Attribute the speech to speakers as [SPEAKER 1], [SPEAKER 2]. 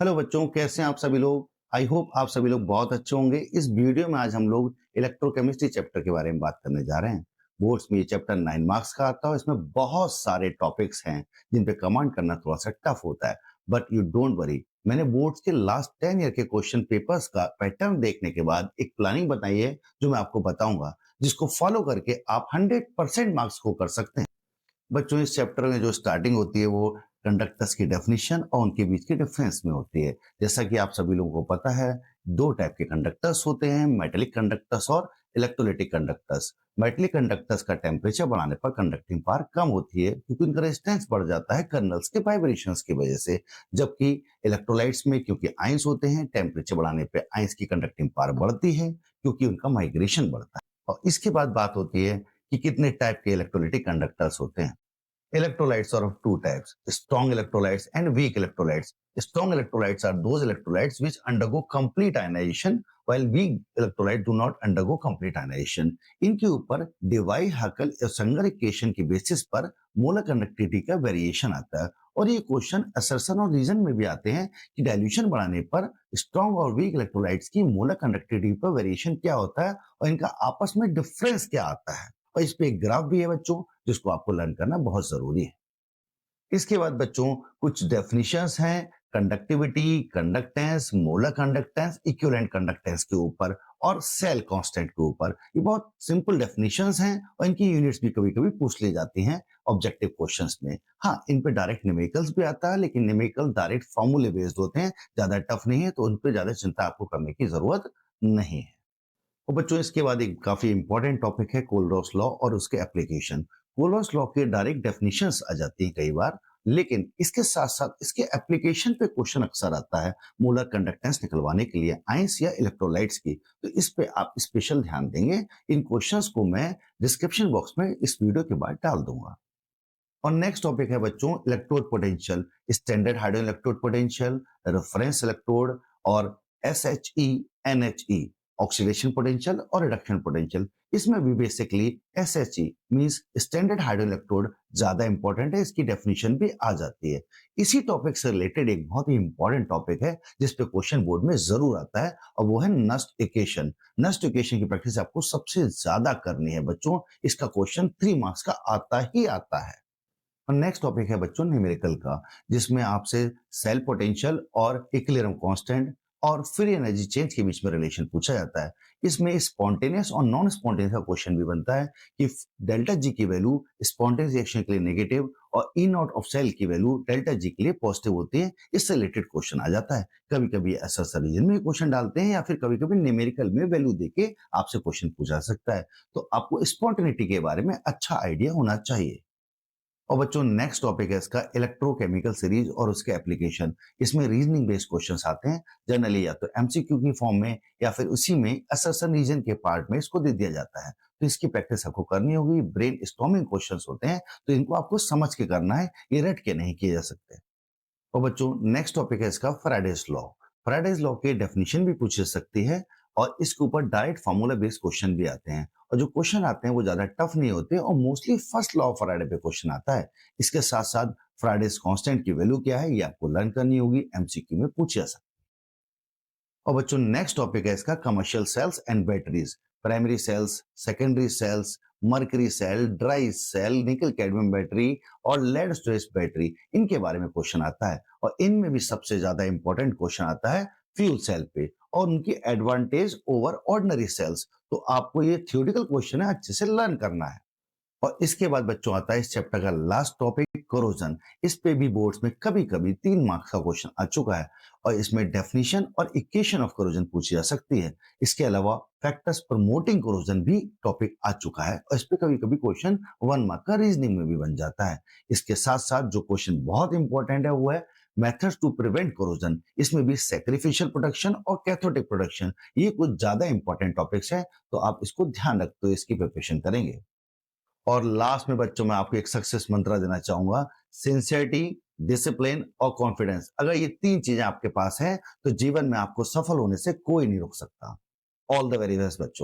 [SPEAKER 1] Hello बच्चों, कैसे हैं आप सभी लोग। आई होप आप सभी लोग बहुत अच्छे होंगे। इस वीडियो में आज हम लोग इलेक्ट्रोकेमिस्ट्री चैप्टर के बारे में बात करने जा रहे हैं। बोर्ड्स में ये चैप्टर 9 मार्क्स का आता है। इसमें बहुत सारे टॉपिक्स हैं जिन पे कमांड करना थोड़ा सा टफ होता है, बट यू डोंट वरी। मैंने बोर्ड्स के लास्ट 10 ईयर के क्वेश्चन पेपर्स का पैटर्न देखने के बाद एक प्लानिंग बताई है जो मैं आपको बताऊंगा, जिसको फॉलो करके आप 100% मार्क्स को कर सकते हैं। बच्चों, इस चैप्टर में जो स्टार्टिंग होती है वो कंडक्टर्स की डेफिनेशन और उनके बीच की डिफरेंस में होती है। जैसा कि आप सभी लोगों को पता है, दो टाइप के कंडक्टर्स होते हैं, मेटेलिक कंडक्टर्स और इलेक्ट्रोलाइटिक कंडक्टर्स। मेटेलिक कंडक्टर्स का टेम्परेचर बढ़ाने पर कंडक्टिंग पावर कम होती है क्योंकि उनका रेजिस्टेंस बढ़ जाता है कर्नल्स के वाइब्रेशंस की वजह से। जबकि इलेक्ट्रोलाइट्स में क्योंकि आयंस होते हैं, टेम्परेचर बढ़ाने पर आयंस की कंडक्टिंग पावर बढ़ती है क्योंकि उनका माइग्रेशन बढ़ता है। और इसके बाद बात होती है कि कितने टाइप के इलेक्ट्रोलाइटिक कंडक्टर्स होते हैं। Electrolytes are of two types: strong electrolytes and weak electrolytes. Strong electrolytes are those electrolytes which undergo complete ionization, while weak electrolytes do not undergo complete ionization. इनके ऊपर डिवाई हकल संगर इक्वेशन की basis पर molar conductivity का variation आता है। और ये question assertion और रीजन में भी आते हैं कि डाइल्यूशन बढ़ाने पर स्ट्रॉन्ग और वीक इलेक्ट्रोलाइट्स की मोलर कंडक्टिविटी पर वेरिएशन क्या होता है और इनका आपस में डिफरेंस क्या आता है। और इस पे एक ग्राफ भी है बच्चों, जिसको आपको लर्न करना बहुत जरूरी है। इसके बाद बच्चों कुछ डेफिनेशंस हैं conductivity, conductance, molar conductance, equivalent conductance के ऊपर और सेल कांस्टेंट के ऊपर। ये बहुत सिंपल डेफिनेशंस हैं और इनकी यूनिट्स भी कभी कभी पूछ ली जाती हैं ऑब्जेक्टिव क्वेश्चंस में। हाँ, इन पे डायरेक्ट न्यूमेरिकल्स भी आता है, लेकिन न्यूमेरिकल डायरेक्ट फॉर्मूले बेस्ड होते हैं, ज्यादा टफ नहीं है, तो उन पे ज्यादा चिंता आपको करने की जरूरत नहीं है। और बच्चों, इसके बाद एक काफी इंपॉर्टेंट टॉपिक है कोलरॉस लॉ और उसके एप्लीकेशन। कोलरॉस लॉ के डायरेक्ट डेफिनेशंस आ जाती हैं कई बार, लेकिन इसके साथ साथ इसके एप्लीकेशन पे क्वेश्चन अक्सर आता है मोलर कंडक्टेंस निकलवाने के लिए आयंस या इलेक्ट्रोलाइट्स की। तो इस पे आप स्पेशल ध्यान देंगे। इन क्वेश्चंस को मैं डिस्क्रिप्शन बॉक्स में इस वीडियो के बाद डाल दूंगा। और नेक्स्ट टॉपिक है बच्चों electrode potential, standard hydrogen electrode potential, reference electrode और SHE NHE, ऑक्सीडेशन पोटेंशियल और रिडक्शन पोटेंशियल। इसमें भी basically SHE means standard hydrogen electrode ज्यादा इंपॉर्टेंट है, इसकी डेफिनेशन भी आ जाती है। इसी टॉपिक से रिलेटेड एक बहुत ही इंपॉर्टेंट टॉपिक है जिस पे क्वेश्चन बोर्ड में जरूर आता है, और वो है नस्ट इक्वेशन। नस्ट इक्वेशन की प्रैक्टिस आपको सबसे ज्यादा करनी है बच्चों। इसका क्वेश्चन 3 मार्क्स का आता ही आता है। और नेक्स्ट टॉपिक है बच्चों न्यूमेरिकल का, जिसमें आपसे सेल पोटेंशियल और इक्विलिब्रियम कांस्टेंट और फ्री एनर्जी चेंज के बीच में रिलेशन पूछा जाता है। इसमें स्पॉन्टेनियस और नॉन स्पॉन्टेनियस का क्वेश्चन भी बनता है कि डेल्टा जी की वैल्यू स्पॉन्टेनियस रिएक्शन के लिए नेगेटिव और ई नॉट ऑफ सेल की वैल्यू डेल्टा जी के लिए पॉजिटिव होती है। इससे रिलेटेड क्वेश्चन आ जाता है। कभी कभी ऐसा रीजन में क्वेश्चन डालते हैं या फिर कभी कभी न्यूमेरिकल में वैल्यू देके आपसे क्वेश्चन पूछा सकता है। तो आपको स्पॉन्टेनिटी के बारे में अच्छा आइडिया होना चाहिए। और बच्चों, नेक्स्ट टॉपिक है इसका इलेक्ट्रोकेमिकल सीरीज और उसके एप्लीकेशन। इसमें रीजनिंग बेस्ड क्वेश्चंस आते हैं, जनरली या तो एमसीक्यू की फॉर्म में या फिर उसी में असर्शन रीजन के पार्ट में इसको दे दिया जाता है। तो इसकी प्रैक्टिस आपको करनी होगी। ब्रेन स्टॉर्मिंग क्वेश्चंस होते हैं, तो इनको आपको समझ के करना है, ये रट के नहीं किए जा सकते। और बच्चों, नेक्स्ट टॉपिक है इसका फ्राइडेज लॉ। फ्राइडेज लॉ की डेफिनेशन भी पूछ सकती है और इसके ऊपर डायरेक्ट फार्मूला बेस्ड क्वेश्चन भी आते हैं। और जो क्वेश्चन आते हैं वो ज्यादा टफ नहीं होते और mostly first law of Friday पे क्वेश्चन आता है। इसके साथ साथ फ्राइडेज कांस्टेंट की वैल्यू क्या है ये आपको लर्न करनी होगी, एमसीक्यू में पूछा जा सकता है। और बच्चों, नेक्स्ट टॉपिक है इसका commercial cells and batteries. Primary cells, secondary cells, mercury cell, dry cell, nickel cadmium battery और लेड स्टोरेज बैटरी, इनके बारे में क्वेश्चन आता है। और इनमें भी सबसे ज्यादा इंपॉर्टेंट क्वेश्चन आता है फ्यूल सेल पे और उनकी एडवांटेज ओवर ऑर्डिनरी सेल्स। तो आपको ये थ्योरेटिकल क्वेश्चन है, अच्छे से लर्न करना है। और इसके बाद बच्चों आता है इस चैप्टर का लास्ट टॉपिक कोरोजन। इस पे भी बोर्ड्स में कभी कभी 3 मार्क्स का क्वेश्चन आ चुका है और इसमें डेफिनेशन और इक्वेशन ऑफ कोरोजन पूछी जा सकती है। इसके अलावा फैक्टर्स प्रमोटिंग कोरोजन भी टॉपिक आ चुका है और इस पे कभी कभी क्वेश्चन 1 मार्क का रीजनिंग में भी बन जाता है। इसके साथ साथ जो क्वेश्चन बहुत इंपॉर्टेंट है वो है मेथड्स टू प्रिवेंट कोरोजन। इसमें भी सैक्रिफिशियल प्रोटेक्शन और कैथोटिक प्रोटेक्शन, ये कुछ ज्यादा इंपॉर्टेंट टॉपिक्स हैं, तो आप इसको ध्यान रखते हुए इसकी प्रिपरेशन करेंगे। और लास्ट में बच्चों मैं आपको एक सक्सेस मंत्र देना चाहूंगा, सिंसियरिटी, डिसिप्लिन और कॉन्फिडेंस। अगर ये 3 चीजें आपके पास हैं तो जीवन में आपको सफल होने से कोई नहीं रोक सकता। ऑल द वेरी बेस्ट बच्चों।